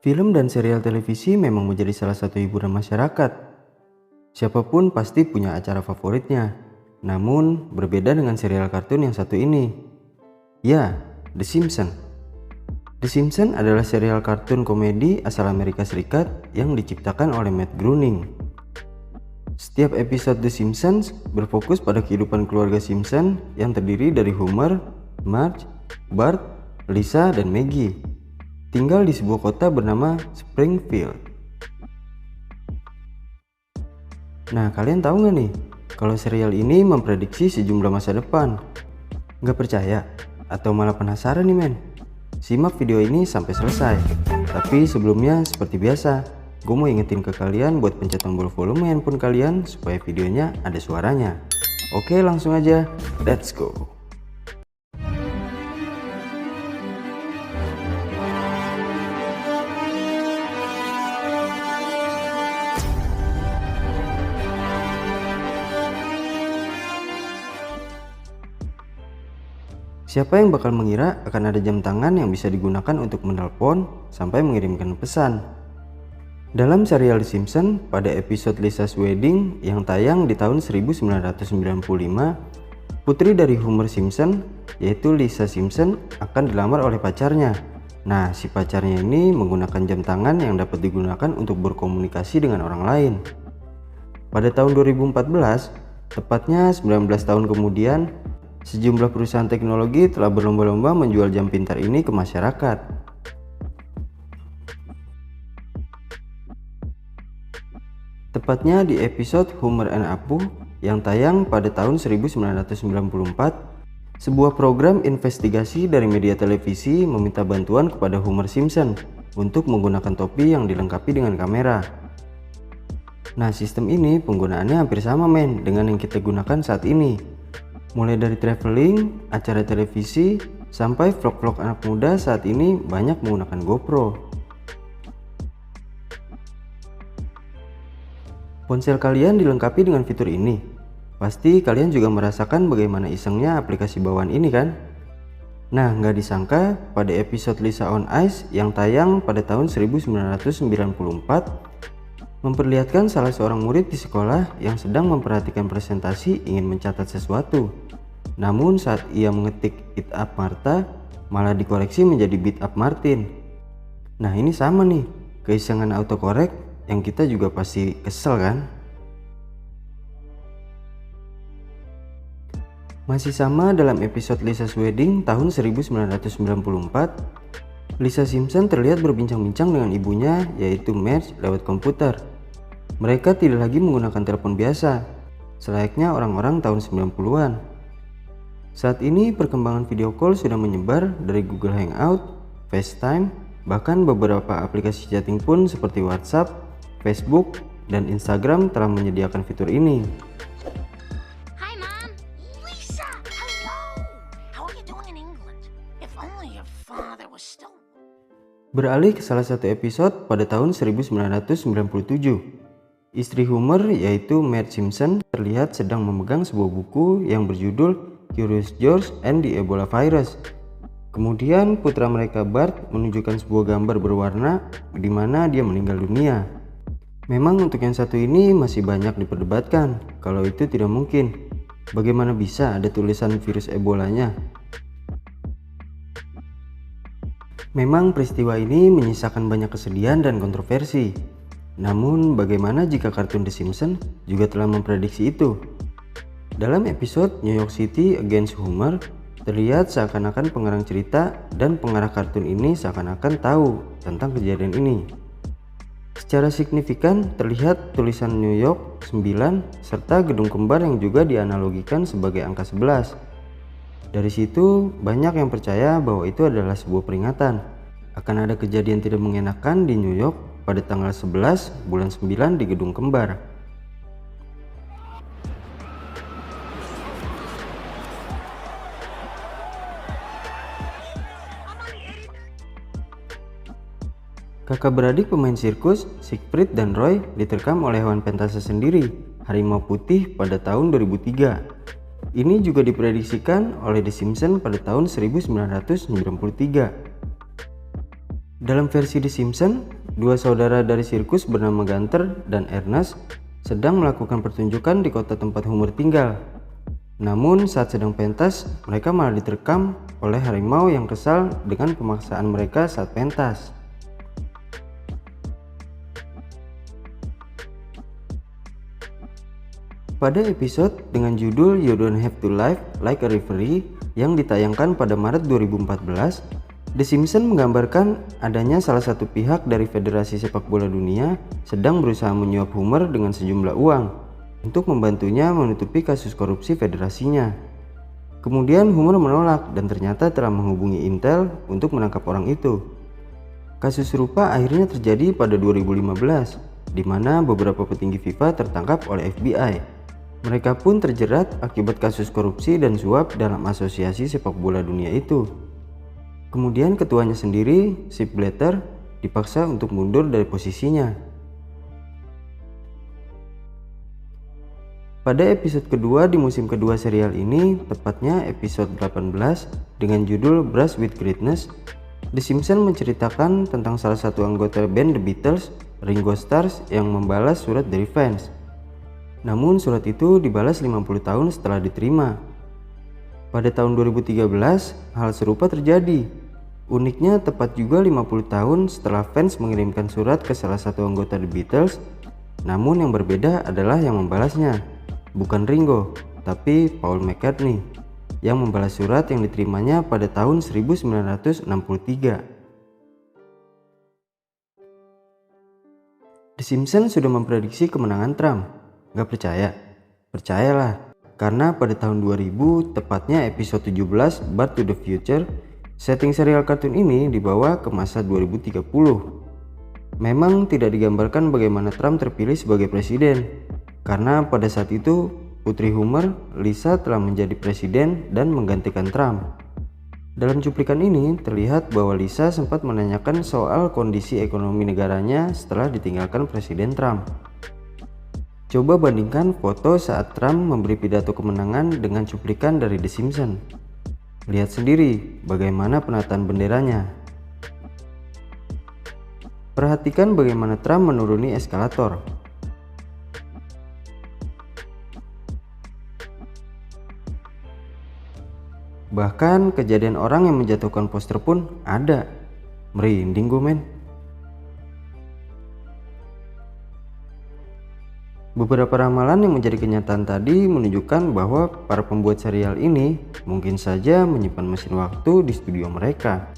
Film dan serial televisi memang menjadi salah satu hiburan masyarakat. Siapapun pasti punya acara favoritnya. Namun, berbeda dengan serial kartun yang satu ini. Ya, The Simpsons. The Simpsons adalah serial kartun komedi asal Amerika Serikat yang diciptakan oleh Matt Groening. Setiap episode The Simpsons berfokus pada kehidupan keluarga Simpson yang terdiri dari Homer, Marge, Bart, Lisa, dan Maggie. Tinggal di sebuah kota bernama Springfield. Nah, kalian tahu nggak nih, kalau serial ini memprediksi sejumlah masa depan? Nggak percaya? Atau malah penasaran nih men? Simak video ini sampai selesai. Tapi sebelumnya seperti biasa, gue mau ingetin ke kalian buat pencet tombol volume handphone kalian supaya videonya ada suaranya. Oke, langsung aja, let's go. Siapa yang bakal mengira akan ada jam tangan yang bisa digunakan untuk menelpon sampai mengirimkan pesan? Dalam serial The Simpsons, pada episode Lisa's Wedding yang tayang di tahun 1995, putri dari Homer Simpson, yaitu Lisa Simpson, akan dilamar oleh pacarnya. Nah, si pacarnya ini menggunakan jam tangan yang dapat digunakan untuk berkomunikasi dengan orang lain. Pada tahun 2014, tepatnya 19 tahun kemudian, sejumlah perusahaan teknologi telah berlomba-lomba menjual jam pintar ini ke masyarakat. Tepatnya di episode Homer and Apu yang tayang pada tahun 1994, sebuah program investigasi dari media televisi meminta bantuan kepada Homer Simpson untuk menggunakan topi yang dilengkapi dengan kamera. Nah, sistem ini penggunaannya hampir sama men dengan yang kita gunakan saat ini. Mulai dari traveling, acara televisi, sampai vlog-vlog anak muda saat ini banyak menggunakan GoPro. Ponsel kalian dilengkapi dengan fitur ini. Pasti kalian juga merasakan bagaimana isengnya aplikasi bawaan ini kan? Nah, nggak disangka pada episode Lisa on Ice yang tayang pada tahun 1994, memperlihatkan salah seorang murid di sekolah yang sedang memperhatikan presentasi ingin mencatat sesuatu. Namun saat ia mengetik Eat Up Martha, malah dikoreksi menjadi Beat Up Martin. Nah, ini sama nih, keisengan autocorrect yang kita juga pasti kesel kan? Masih sama dalam episode Lisa's Wedding tahun 1994, Lisa Simpson terlihat berbincang-bincang dengan ibunya yaitu Marge lewat komputer. Mereka tidak lagi menggunakan telepon biasa, selayaknya orang-orang tahun 90-an. Saat ini perkembangan video call sudah menyebar dari Google Hangout, FaceTime, bahkan beberapa aplikasi chatting pun seperti WhatsApp, Facebook, dan Instagram telah menyediakan fitur ini. Hi Mom, Lisa, hello. How are you doing in England? If only your father was still. Beralih ke salah satu episode pada tahun 1997. Istri Homer yaitu Marge Simpson terlihat sedang memegang sebuah buku yang berjudul Curious George and the Ebola Virus. Kemudian putra mereka Bart menunjukkan sebuah gambar berwarna di mana dia meninggal dunia. Memang untuk yang satu ini masih banyak diperdebatkan kalau itu tidak mungkin. Bagaimana bisa ada tulisan virus Ebolanya? Memang peristiwa ini menyisakan banyak kesedihan dan kontroversi. Namun bagaimana jika kartun The Simpsons juga telah memprediksi itu? Dalam episode New York City Against Homer, terlihat seakan-akan pengarang cerita dan pengarah kartun ini seakan-akan tahu tentang kejadian ini. Secara signifikan terlihat tulisan New York 9 serta gedung kembar yang juga dianalogikan sebagai angka 11. Dari situ banyak yang percaya bahwa itu adalah sebuah peringatan akan ada kejadian tidak mengenakan di New York pada tanggal 11 bulan 9 di gedung kembar. Kakak beradik pemain sirkus, Siegfried dan Roy, diterkam oleh hewan pentas sendiri, harimau putih pada tahun 2003. Ini juga diprediksikan oleh The Simpsons pada tahun 1993. Dalam versi The Simpsons, dua saudara dari sirkus bernama Gunter dan Ernest sedang melakukan pertunjukan di kota tempat Homer tinggal. Namun saat sedang pentas, mereka malah diterkam oleh harimau yang kesal dengan pemaksaan mereka saat pentas. Pada episode dengan judul You Don't Have to Live Like a Referee yang ditayangkan pada Maret 2014, The Simpsons menggambarkan adanya salah satu pihak dari Federasi Sepak Bola Dunia sedang berusaha menyuap Homer dengan sejumlah uang untuk membantunya menutupi kasus korupsi federasinya. Kemudian Homer menolak dan ternyata telah menghubungi Intel untuk menangkap orang itu. Kasus serupa akhirnya terjadi pada 2015, di mana beberapa petinggi FIFA tertangkap oleh FBI. Mereka pun terjerat akibat kasus korupsi dan suap dalam asosiasi sepak bola dunia itu. Kemudian ketuanya sendiri, Sepp Blatter, dipaksa untuk mundur dari posisinya. Pada episode kedua di musim kedua serial ini, tepatnya episode 18 dengan judul Brush with Greatness, The Simpsons menceritakan tentang salah satu anggota band The Beatles, Ringo Starr, yang membalas surat dari fans. Namun surat itu dibalas 50 tahun setelah diterima. Pada tahun 2013, hal serupa terjadi. Uniknya tepat juga 50 tahun setelah fans mengirimkan surat ke salah satu anggota The Beatles, namun yang berbeda adalah yang membalasnya. Bukan Ringo, tapi Paul McCartney yang membalas surat yang diterimanya pada tahun 1963. The Simpsons sudah memprediksi kemenangan Trump. Gak percaya? Percayalah, karena pada tahun 2000, tepatnya episode 17 Back to the Future, setting serial kartun ini dibawa ke masa 2030. Memang tidak digambarkan bagaimana Trump terpilih sebagai presiden, karena pada saat itu putri Homer, Lisa, telah menjadi presiden dan menggantikan Trump. Dalam cuplikan ini terlihat bahwa Lisa sempat menanyakan soal kondisi ekonomi negaranya setelah ditinggalkan Presiden Trump. Coba bandingkan foto saat Trump memberi pidato kemenangan dengan cuplikan dari The Simpsons. Lihat sendiri bagaimana penataan benderanya. Perhatikan bagaimana Trump menuruni eskalator. Bahkan kejadian orang yang menjatuhkan poster pun ada. Merinding gue men. Beberapa ramalan yang menjadi kenyataan tadi menunjukkan bahwa para pembuat serial ini mungkin saja menyimpan mesin waktu di studio mereka.